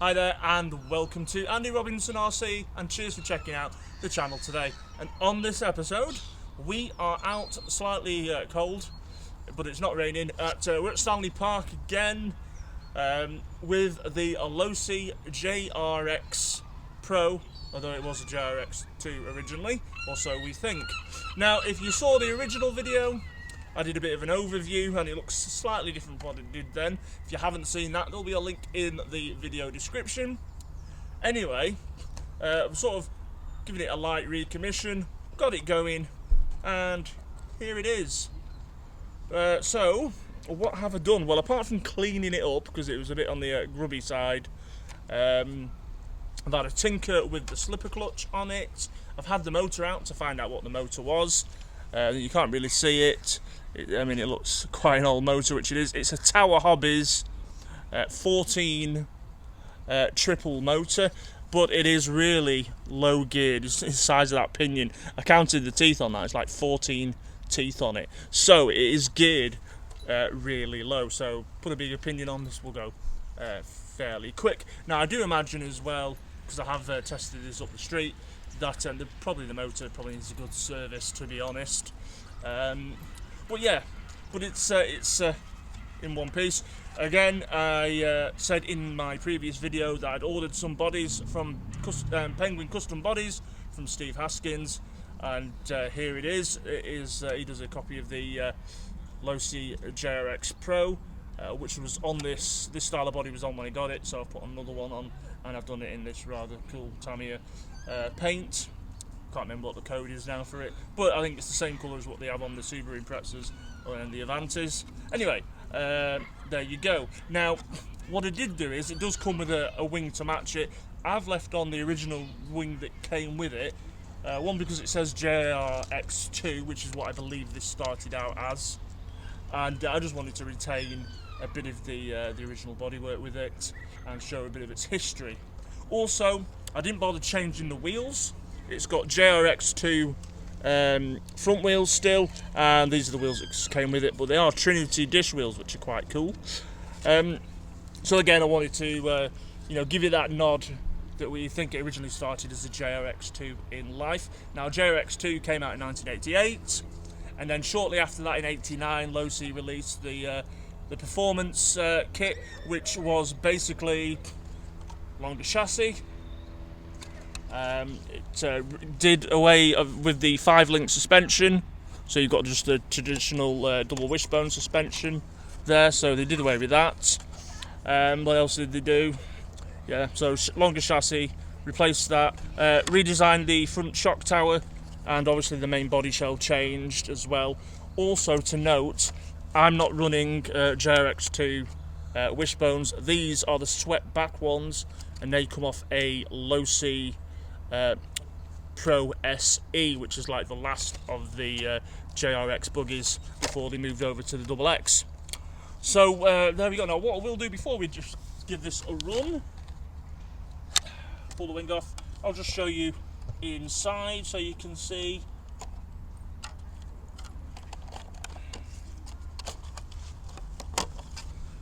Hi there and welcome to Andy Robinson RC, and cheers for checking out the channel today. And on this episode we are out slightly cold, but it's not raining. We're at Stanley Park again with the Losi JRX Pro, although it was a JRX 2 originally, or so we think. Now if you saw the original video, I did a bit of an overview and it looks slightly different from what it did then. If you haven't seen that, there'll be a link in the video description. Anyway, I'm sort of giving it a light recommission, got it going, and here it is. So, what have I done? Well, apart from cleaning it up, because it was a bit on the grubby side, I've had a tinker with the slipper clutch on it. I've had the motor out to find out what the motor was. You can't really see it. I mean, it looks quite an old motor, which it is. It's a Tower Hobbies 14 triple motor, but it is really low geared. It's the size of that pinion. I counted the teeth on that. It's like 14 teeth on it. So it is geared really low. So put a bigger pinion on, this will go fairly quick. Now I do imagine as well, because I have tested this up the street, that the motor probably needs a good service, to be honest. But yeah, but it's in one piece. Again, I said in my previous video that I'd ordered some bodies from Penguin Custom Bodies from Steve Haskins, and here it is. He does a copy of the Losi JRX Pro, which was on this style of body was on when I got it, so I've put another one on, and I've done it in this rather cool Tamiya paint. Can't remember what the code is now for it, but I think it's the same colour as what they have on the Subaru Imprezas and the Avantis. Anyway, there you go. Now, what I did do is, it does come with a wing to match it. I've left on the original wing that came with it. One, because it says JRX 2, which is what I believe this started out as, and I just wanted to retain a bit of the original bodywork with it and show a bit of its history. Also, I didn't bother changing the wheels. It's got JRX2 front wheels still, and these are the wheels that came with it, but they are Trinity dish wheels, which are quite cool. So again, I wanted to give you that nod that we think it originally started as a JRX2 in life. Now JRX2 came out in 1988, and then shortly after that in 89 Losi released the performance kit, which was basically longer chassis. It did away with the 5-link suspension, so you've got just a traditional double wishbone suspension there, so they did away with that. What else did they do? Yeah, so longer chassis, replaced that, redesigned the front shock tower, and obviously the main body shell changed as well. Also to note, I'm not running JRX2 wishbones. These are the swept back ones, and they come off a Losi Pro SE, which is like the last of the JRX buggies before they moved over to the Double X. So there we go. Now what we'll do before we just give this a run, pull the wing off, I'll just show you inside so you can see.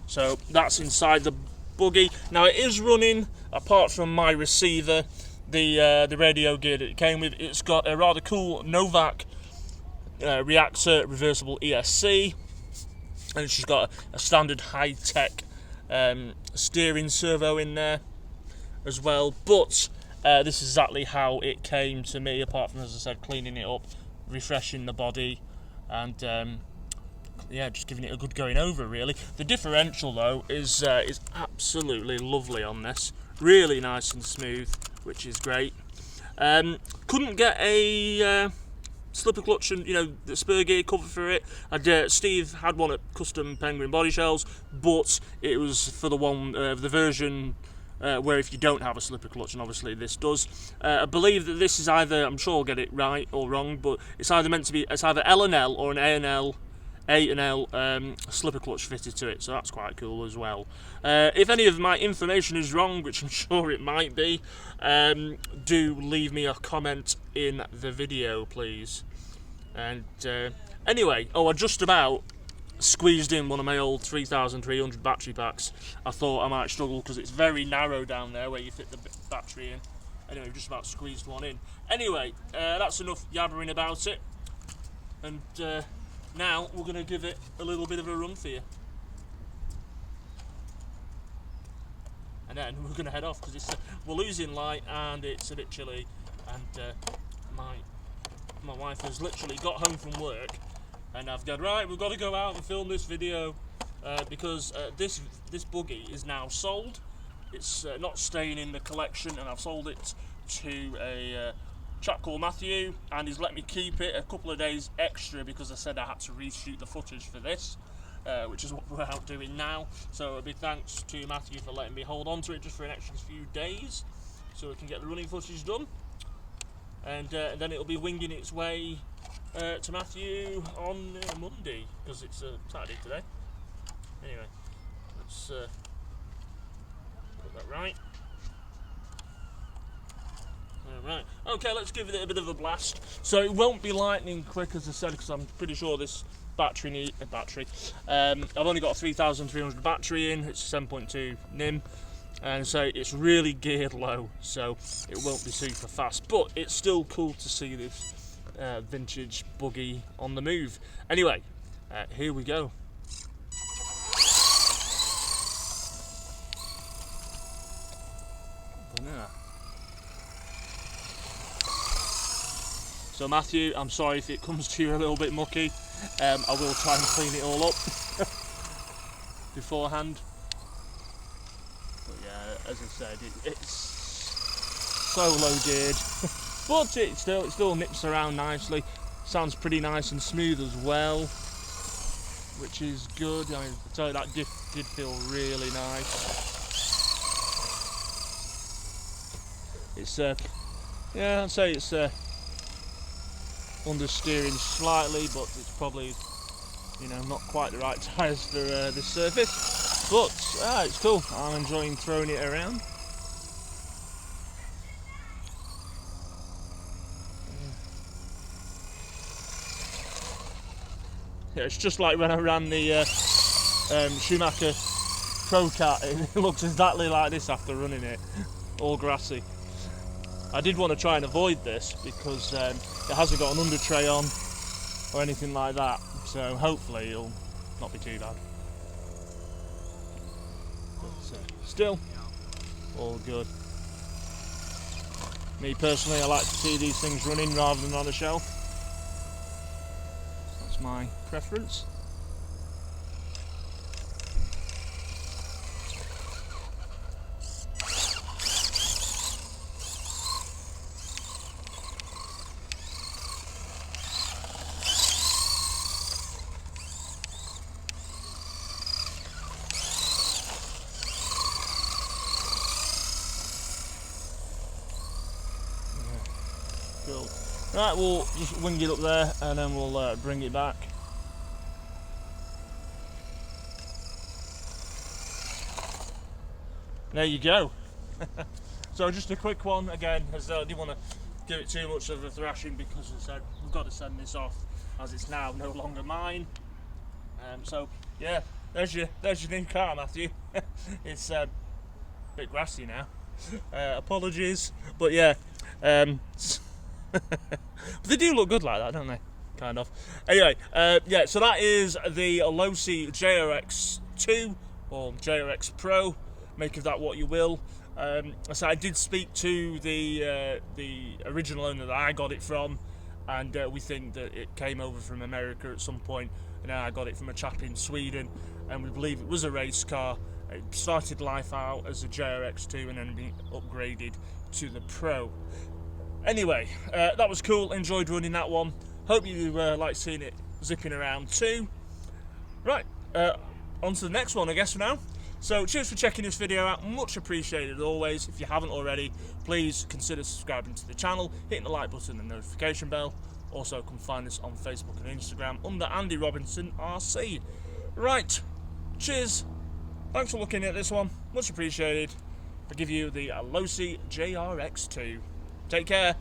So that's inside the buggy. Now it is running, apart from my receiver, the radio gear that it came with. It's got a rather cool Novak reactor reversible ESC, and it's just got a standard high-tech steering servo in there as well. But this is exactly how it came to me, apart from, as I said, cleaning it up, refreshing the body, and yeah, just giving it a good going over, really. The differential though is absolutely lovely on this, really nice and smooth, which is great. Couldn't get a slipper clutch and the spur gear cover for it. Steve had one at Custom Penguin Body Shells, but it was for the one the version where if you don't have a slipper clutch, and obviously this does. I believe that this is either, I'm sure I'll get it right or wrong, but it's either meant to be, it's either L&L or an A&L slipper clutch fitted to it, so that's quite cool as well. If any of my information is wrong, which I'm sure it might be, do leave me a comment in the video, please. And anyway, I just about squeezed in one of my old 3300 battery packs. I thought I might struggle because it's very narrow down there where you fit the battery in. Anyway, just about squeezed one in. Anyway, that's enough yabbering about it. And now we're going to give it a little bit of a run for you. And then we're going to head off because we're losing light and it's a bit chilly. And my wife has literally got home from work. And I've gone, right, we've got to go out and film this video because this buggy is now sold. It's not staying in the collection, and I've sold it to a chap called Matthew, and he's let me keep it a couple of days extra because I said I had to reshoot the footage for this, which is what we're out doing now. So a big thanks to Matthew for letting me hold on to it just for an extra few days so we can get the running footage done. And then it'll be winging its way to Matthew on Monday because it's Saturday today. Anyway, let's put that right. Alright, okay, let's give it a bit of a blast. So it won't be lightning quick, as I said, because I'm pretty sure this battery I've only got a 3300 battery in. It's 7.2 NIM. And so it's really geared low, so it won't be super fast, but it's still cool to see this vintage buggy on the move. Anyway, here we go. So Matthew, I'm sorry if it comes to you a little bit mucky. I will try and clean it all up beforehand. But yeah, as I said, it's so low geared, but it still nips around nicely. Sounds pretty nice and smooth as well, which is good. I mean, I tell you, that diff did feel really nice. It's yeah, I'd say it's understeering slightly, but it's probably, you know, not quite the right tyres for this surface. But it's cool. I'm enjoying throwing it around. Yeah, it's just like when I ran the Schumacher Pro Cat. It looks exactly like this after running it, all grassy. I did want to try and avoid this because it hasn't got an under tray on or anything like that, so hopefully it'll not be too bad. But still, all good. Me personally, I like to see these things running rather than on a shelf. That's my preference. Cool. Right, we'll just wing it up there and then we'll bring it back. There you go. So just a quick one again, as I didn't want to give it too much of a thrashing because I said we've got to send this off as it's now no longer mine. So yeah, there's your new car, Matthew. It's a bit grassy now. Apologies, but yeah. But they do look good like that, don't they? Kind of. Anyway, yeah, so that is the Losi JRX 2 or JRX Pro. Make of that what you will. So I did speak to the original owner that I got it from, and we think that it came over from America at some point, and I got it from a chap in Sweden, and we believe it was a race car. It started life out as a JRX 2 and then been upgraded to the Pro. Anyway, that was cool. Enjoyed running that one. Hope you like seeing it zipping around too. Right, on to the next one, I guess, for now. So cheers for checking this video out. Much appreciated always. If you haven't already, please consider subscribing to the channel, hitting the like button and notification bell. Also, come find us on Facebook and Instagram under Andy Robinson RC. Right, cheers. Thanks for looking at this one. Much appreciated. I give you the Losi JRX2. Take care.